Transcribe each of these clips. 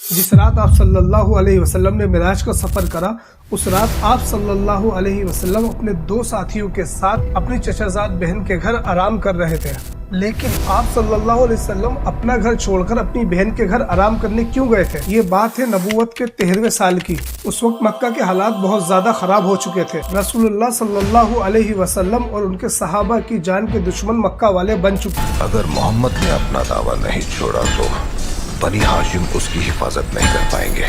जिस रात आप सल्लल्लाहु अलैहि वसल्लम ने मिराज का सफ़र करा, उस रात आप सल्लल्लाहु अलैहि वसल्लम अपने दो साथियों के साथ अपनी चचाजाद बहन के घर आराम कर रहे थे। लेकिन आप सल्लल्लाहु अलैहि वसल्लम अपना घर छोड़कर अपनी बहन के घर आराम करने क्यों गए थे? ये बात है नबूवत के 13वें साल की। उस वक्त मक्का के हालात बहुत ज्यादा खराब हो चुके थे। रसूलुल्लाह सल्लल्लाहु अलैहि वसल्लम और उनके सहाबा की जान के दुश्मन मक्का वाले बन चुके। अगर मोहम्मद ने अपना दावा नहीं छोड़ा तो बनी हाशिम उसकी हिफाजत नहीं कर पाएंगे।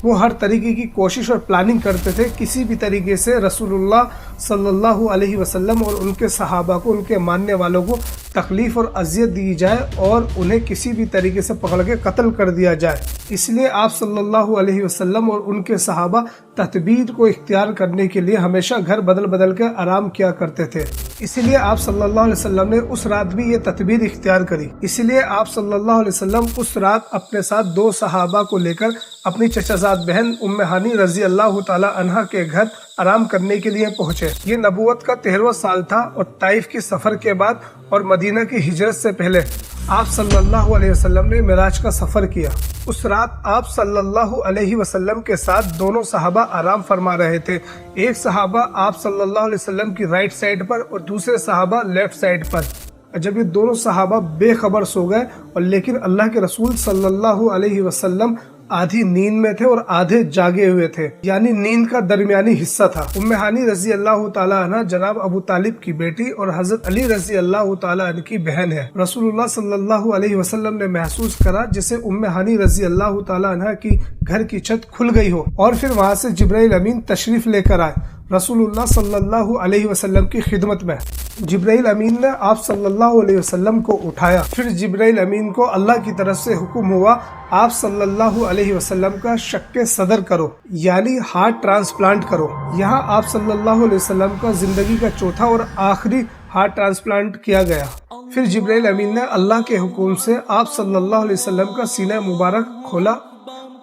वो हर तरीके की कोशिश और प्लानिंग करते थे, किसी भी तरीके से रसूलुल्लाह सल्लल्लाहु अलैहि वसल्लम और उनके सहाबा को, उनके मानने वालों को तकलीफ और अजियत दी जाए और उन्हें किसी भी तरीके से पकड़ के कत्ल कर दिया जाए। इसलिए आप सल्लल्लाहु अलैहि वसल्लम और उनके सहाबा तदबीर को इख्तियार करने के लिए हमेशा घर बदल बदल कर आराम किया करते थे। इसलिए आप सल्लल्लाहु अलैहि वसल्लम ने उस रात भी ये तदबीर इख्तियार करी। इसलिए आप सल्लल्लाहु अलैहि वसल्लम उस रात अपने साथ दो सहाबा को लेकर अपनी चचाजाद बहन उम्मे हानी रजी अल्लाह ताला अन्हा के घर आराम करने के लिए पहुंचे। ये नबूवत का 13वां साल था और ताइफ की सफर के बाद और मदीना की हिजरत से पहले आप सल्लल्लाहु अलैहि वसल्लम ने मिराज का सफर किया। उस रात आप सल्लल्लाहु अलैहि वसल्लम के साथ दोनों सहाबा आराम फरमा रहे थे। एक सहाबा आप सल्लल्लाहु अलैहि वसल्लम की राइट साइड पर और दूसरे सहाबा लेफ्ट साइड पर। जब ये दोनों सहाबा बेखबर सो गए और लेकिन अल्लाह के रसूल सल्लल्लाहु अलैहि वसल्लम आधी नींद में थे और आधे जागे हुए थे, यानी नींद का दरमियानी हिस्सा था। उम्मे हानी रजी अल्लाह ताला अन्हा जनाब अबू तालिब की बेटी और हजरत अली रजी अल्लाह ताला अन्हु की बहन है। रसूलुल्लाह सल्लल्लाहु अलैहि वसल्लम ने महसूस करा जैसे उम्मे हानी रजी अल्लाह ताला अन्हा की घर की छत खुल गई हो और फिर वहाँ से जिब्राइल अमीन तशरीफ लेकर आए रसूलुल्लाह सल्लल्लाहु अलैहि वसल्लम की खिदमत में। जिब्राइल अमीन ने आप सल्लल्लाहु अलैहि वसल्लम को उठाया। फिर जिब्राइल अमीन को अल्लाह की तरफ से हुक्म हुआ, आप सल्लल्लाहु अलैहि वसल्लम का शक्के सदर करो, यानी हार्ट ट्रांसप्लांट करो। यहाँ आप सल्लल्लाहु अलैहि वसल्लम का जिंदगी का चौथा और आखिरी हार्ट ट्रांसप्लांट किया गया। फिर जिब्राइल अमीन ने अल्लाह के हुक्म से आप सल्लल्लाहु अलैहि वसल्लम का सीना मुबारक खोला,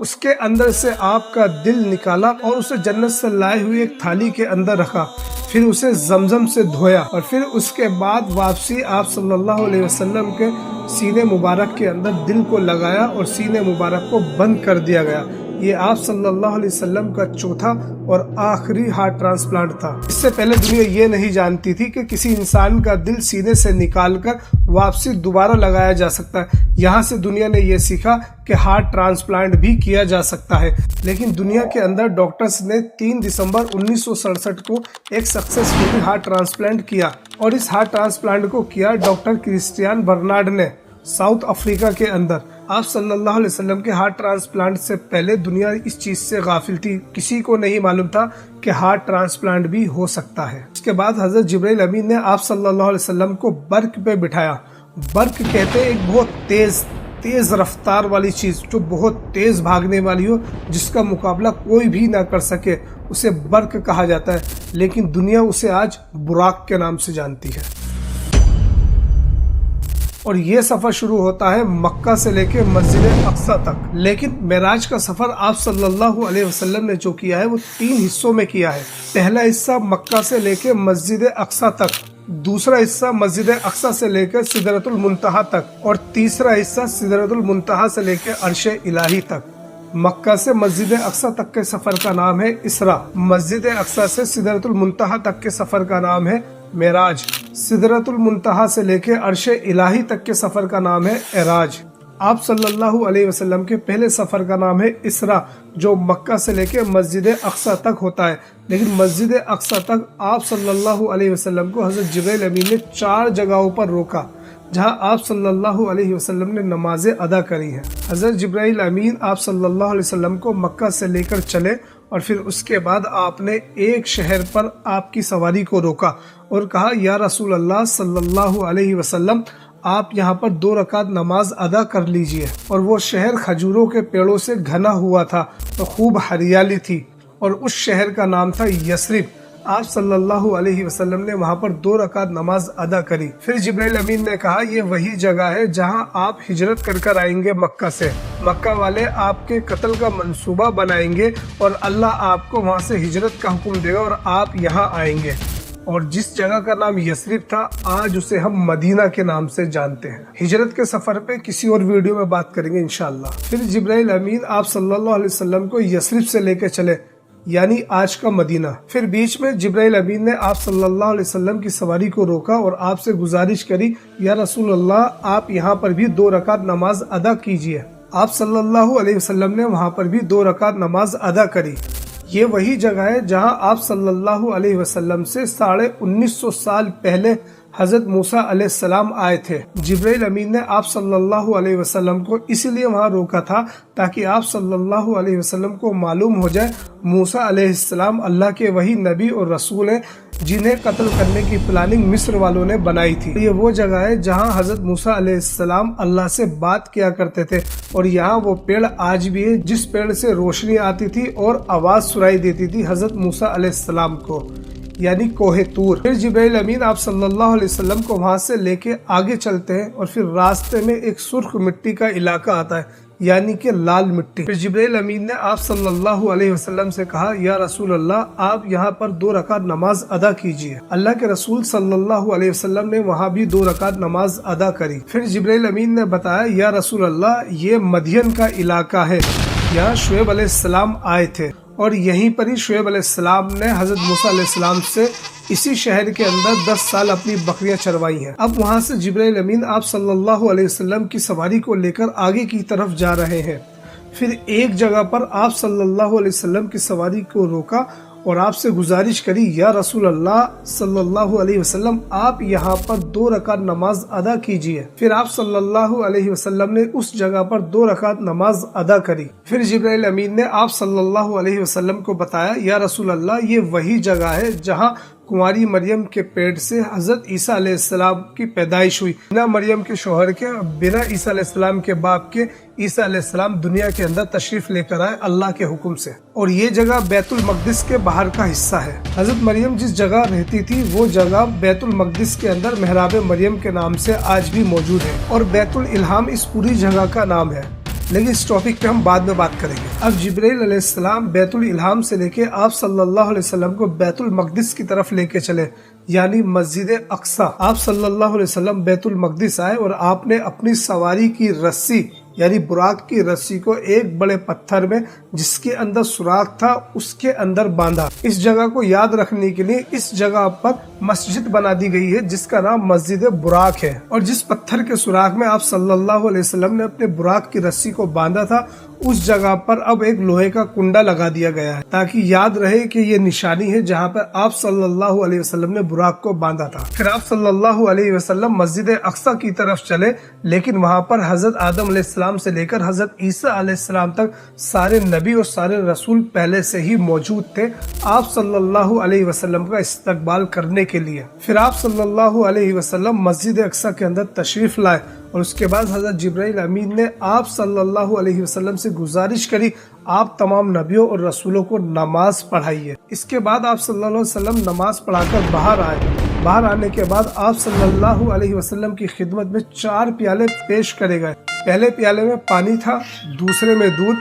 उसके अंदर से आपका दिल निकाला और उसे जन्नत से लाए हुए एक थाली के अंदर रखा। फिर उसे जमजम से धोया और फिर उसके बाद वापसी आप सल्लल्लाहु अलैहि वसल्लम के सीने मुबारक के अंदर दिल को लगाया और सीने मुबारक को बंद कर दिया गया। ये आप सल्लल्लाहु अलैहि वसल्लम का चौथा और आखिरी हार्ट ट्रांसप्लांट था। इससे पहले दुनिया ये नहीं जानती थी कि किसी इंसान का दिल सीने से निकालकर वापसी दोबारा लगाया जा सकता है। यहाँ से दुनिया ने ये सीखा कि हार्ट ट्रांसप्लांट भी किया जा सकता है। लेकिन दुनिया के अंदर डॉक्टर्स ने 3 दिसंबर 1967 को एक सक्सेसफुली हार्ट ट्रांसप्लांट किया और इस हार्ट ट्रांसप्लांट को किया डॉक्टर क्रिस्टियन बर्नार्ड ने साउथ अफ्रीका के अंदर। आप सल्लल्लाहु अलैहि वसल्लम के हार्ट ट्रांसप्लांट से पहले दुनिया इस चीज से गाफिल थी, किसी को नहीं मालूम था कि हार्ट ट्रांसप्लांट भी हो सकता है। इसके बाद हजरत जिब्राइल अमीन ने आप सल्लल्लाहु अलैहि वसल्लम को बर्क पे बिठाया। बर्क कहते हैं एक बहुत तेज रफ्तार वाली चीज जो बहुत तेज भागने वाली हो, जिसका मुकाबला कोई भी ना कर सके, उसे बर्क कहा जाता है। लेकिन दुनिया उसे आज बुराक के नाम से जानती है। और ये सफर शुरू होता है मक्का से लेके मस्जिद अक्सा तक। लेकिन मेराज का सफर आप सल्लल्लाहु अलैहि वसल्लम ने जो किया है वो 3 हिस्सों में किया है। पहला हिस्सा मक्का से लेके मस्जिद अक्सा तक, दूसरा हिस्सा मस्जिद अक्सा से लेकर सिदरतुल मुंतहा तक और तीसरा हिस्सा सिदरतुल मुंतहा से लेकर अर्शे इलाही तक। मक्का से मस्जिद अक्सा तक के सफर का नाम है इसरा। मस्जिद अक्सा से सिदरतुल मुंतहा तक के सफर का नाम है मेराज। सिदरतुल मुंतहा से लेकर अर्शे इलाही तक के सफर का नाम है एराज। आप सल्लल्लाहु अलैहि वसल्लम के पहले सफर का नाम है इसरा, जो मक्का से लेकर मस्जिद अक्सा तक होता है। लेकिन मस्जिद अक्सा तक आप सल्लल्लाहु अलैहि वसल्लम को हजरत जिब्राइल अमीन ने 4 जगहों पर रोका जहां आप सल्लल्लाहु अलैहि वसल्लम ने नमाजें अदा करी हैं। हजरत जिब्राइल अमीन आप सल्लल्लाहु अलैहि वसल्लम को मक्का से लेकर चले और फिर उसके बाद आपने एक शहर पर आपकी सवारी को रोका और कहा, या रसूल अल्लाह सल्लल्लाहु अलैहि वसल्लम, आप यहाँ पर 2 रकात नमाज अदा कर लीजिए। और वो शहर खजूरों के पेड़ों से घना हुआ था तो खूब हरियाली थी और उस शहर का नाम था यसरिब। आप सल्लल्लाहु अलैहि वसल्लम ने वहाँ पर 2 रकात नमाज अदा करी। फिर जिब्राइल अमीन ने कहा, ये वही जगह है जहाँ आप हिजरत कर आएंगे मक्का से। मक्का वाले आपके कत्ल का मंसूबा बनाएंगे और अल्लाह आपको वहाँ से हिजरत का हुक्म देगा और आप यहाँ आएंगे। اور جس جگہ کا نام یثرب تھا آج اسے ہم مدینہ کے نام سے جانتے ہیں۔ ہجرت کے سفر پہ کسی اور ویڈیو میں بات کریں گے انشاءاللہ۔ پھر جبرائیل امین آپ صلی اللہ علیہ وسلم کو یثرب سے لے کے چلے، یعنی آج کا مدینہ۔ پھر بیچ میں جبرائیل امین نے آپ صلی اللہ علیہ وسلم کی سواری کو روکا اور آپ سے گزارش کری، یا رسول اللہ آپ یہاں پر بھی 2 رکعت نماز ادا کیجئے۔ آپ صلی اللہ علیہ وسلم نے وہاں پر بھی 2 رکعت نماز ادا کری۔ یہ وہی جگہ ہے جہاں آپ صلی اللہ علیہ وسلم سے 1950 سال پہلے حضرت موسیٰ علیہ السلام آئے تھے۔ جبرائیل امین نے آپ صلی اللہ علیہ وسلم کو اس لیے وہاں روکا تھا تاکہ آپ صلی اللہ علیہ وسلم کو معلوم ہو جائے موسیٰ علیہ السلام اللہ کے وہی نبی اور رسول ہیں جنہیں قتل کرنے کی پلاننگ مصر والوں نے بنائی تھی۔ یہ وہ جگہ ہے جہاں حضرت موسیٰ علیہ السلام اللہ سے بات کیا کرتے تھے، اور یہاں وہ پیڑ آج بھی ہے جس پیڑ سے روشنی آتی تھی اور آواز سنائی دیتی تھی حضرت موسیٰ علیہ السلام کو، یعنی کوہ طور۔ پھر جبرائیل امین آپ صلی اللہ علیہ وسلم کو وہاں سے لے کے آگے چلتے ہیں، اور پھر راستے میں ایک سرخ مٹی کا علاقہ آتا ہے، یعنی کہ لال مٹی۔ پھر جبرائیل امین نے آپ صلی اللہ علیہ وسلم سے کہا، یا رسول اللہ آپ یہاں پر 2 رکعت نماز ادا کیجئے۔ اللہ کے رسول صلی اللہ علیہ وسلم نے وہاں بھی 2 رکعت نماز ادا کری۔ پھر جبرائیل امین نے بتایا، یا رسول اللہ یہ مدین کا علاقہ ہے، یہاں شعیب علیہ السلام آئے تھے، اور یہیں پر ہی شعیب علیہ السلام نے حضرت موسیٰ علیہ السلام سے اسی شہر کے اندر 10 سال اپنی بکریاں چروائی ہیں۔ اب وہاں سے جبرائیل امین آپ صلی اللہ علیہ وسلم کی سواری کو لے کر آگے کی طرف جا رہے ہیں۔ پھر ایک جگہ پر آپ صلی اللہ علیہ وسلم کی سواری کو روکا اور آپ سے گزارش کری، یا رسول اللہ صلی اللہ علیہ وسلم آپ یہاں پر 2 رکعت نماز ادا کیجئے۔ پھر آپ صلی اللہ علیہ وسلم نے اس جگہ پر 2 رکعت نماز ادا کری۔ پھر جبرائیل امین نے آپ صلی اللہ علیہ وسلم کو بتایا، یا رسول اللہ یہ وہی جگہ ہے جہاں کنواری مریم کے پیٹ سے حضرت عیسیٰ علیہ السلام کی پیدائش ہوئی، بنا مریم کے شوہر کے، بنا عیسیٰ علیہ السلام کے باپ کے عیسیٰ علیہ السلام دنیا کے اندر تشریف لے کر آئے اللہ کے حکم سے، اور یہ جگہ بیت المقدس کے باہر کا حصہ ہے۔ حضرت مریم جس جگہ رہتی تھی وہ جگہ بیت المقدس کے اندر محراب مریم کے نام سے آج بھی موجود ہے، اور بیت الالہام اس پوری جگہ کا نام ہے، لیکن اس ٹاپک پہ ہم بعد میں بات کریں گے۔ اب جبرائیل علیہ السلام بیت الالہام سے لے کے آپ صلی اللہ علیہ وسلم کو بیت المقدس کی طرف لے کے چلے، یعنی مسجد اقصی۔ آپ صلی اللہ علیہ وسلم بیت المقدس آئے اور آپ نے اپنی سواری کی رسی یعنی براق کی رسی کو ایک بڑے پتھر میں جس کے اندر سوراخ تھا اس کے اندر باندھا۔ اس جگہ کو یاد رکھنے کے لیے اس جگہ پر مسجد بنا دی گئی ہے جس کا نام مسجد براق ہے، اور جس پتھر کے سوراخ میں آپ صلی اللہ علیہ وسلم نے اپنے براق کی رسی کو باندھا تھا اس جگہ پر اب ایک لوہے کا کنڈا لگا دیا گیا ہے تاکہ یاد رہے کہ یہ نشانی ہے جہاں پر آپ صلی اللہ علیہ وسلم نے براق کو باندھا تھا۔ پھر آپ صلی اللہ علیہ وسلم مسجد اقصی کی طرف چلے، لیکن وہاں پر حضرت آدم علیہ السلام سے لے کر حضرت عیسیٰ علیہ السلام تک سارے نبی اور سارے رسول پہلے سے ہی موجود تھے آپ صلی اللہ علیہ وسلم کا استقبال کرنے کے لیے۔ پھر آپ صلی اللہ علیہ وسلم مسجد اقصی کے اندر تشریف لائے، اور اس کے بعد حضرت جبرائیل امین نے آپ صلی اللہ علیہ وسلم سے گزارش کری آپ تمام نبیوں اور رسولوں کو نماز پڑھائیے۔ اس کے بعد آپ صلی اللہ علیہ وسلم نماز پڑھا کر باہر آئے۔ باہر آنے کے بعد آپ صلی اللہ علیہ وسلم کی خدمت میں 4 پیالے پیش کرے گئے۔ پہلے پیالے میں پانی تھا، دوسرے میں دودھ،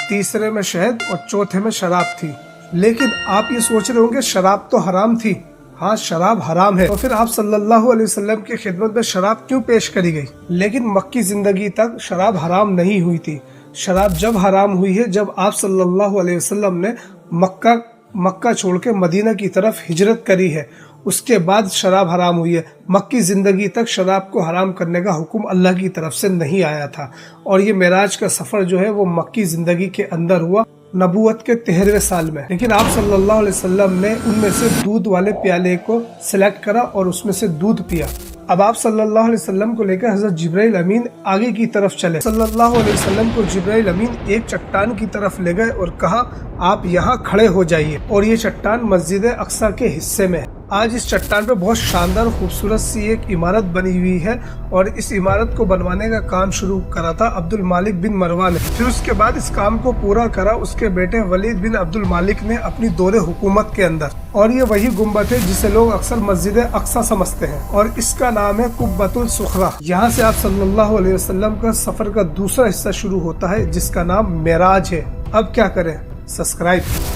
تیسرے میں شہد اور چوتھے میں شراب تھی۔ لیکن آپ یہ سوچ رہے ہوں گے شراب تو حرام تھی۔ ہاں، شراب حرام ہے، تو پھر آپ صلی اللہ علیہ وسلم کی خدمت میں شراب کیوں پیش کری گئی؟ لیکن مکی زندگی تک شراب حرام نہیں ہوئی تھی۔ شراب جب حرام ہوئی ہے جب آپ صلی اللہ علیہ وسلم نے مکہ چھوڑ کے مدینہ کی طرف ہجرت کری ہے، اس کے بعد شراب حرام ہوئی ہے۔ مکی زندگی تک شراب کو حرام کرنے کا حکم اللہ کی طرف سے نہیں آیا تھا، اور یہ معراج کا سفر جو ہے وہ مکی زندگی کے اندر ہوا نبوت کے 13ویں سال میں۔ لیکن آپ صلی اللہ علیہ وسلم نے ان میں سے دودھ والے پیالے کو سلیکٹ کرا اور اس میں سے دودھ پیا۔ اب آپ صلی اللہ علیہ وسلم کو لے کر حضرت جبرائیل امین آگے کی طرف چلے۔ صلی اللہ علیہ وسلم کو جبرائیل امین ایک چٹان کی طرف لے گئے اور کہا آپ یہاں کھڑے ہو جائیے، اور یہ چٹان مسجد اقصی کے حصے میں ہے۔ آج اس چٹان پہ بہت شاندار خوبصورت سی ایک عمارت بنی ہوئی ہے، اور اس عمارت کو بنوانے کا کام شروع کرا تھا عبد المالک بن مروان نے۔ پھر اس کے بعد اس کام کو پورا کرا اس کے بیٹے ولید بن عبد المالک نے اپنی دور حکومت کے اندر، اور یہ وہی گنبد ہے جسے لوگ اکثر مسجد اقصی سمجھتے ہیں، اور اس کا نام ہے قبۃ الصخرہ۔ یہاں سے آپ صلی اللہ علیہ وسلم کا سفر کا دوسرا حصہ شروع ہوتا ہے جس کا نام معراج ہے۔ اب کیا کریں؟ سبسکرائب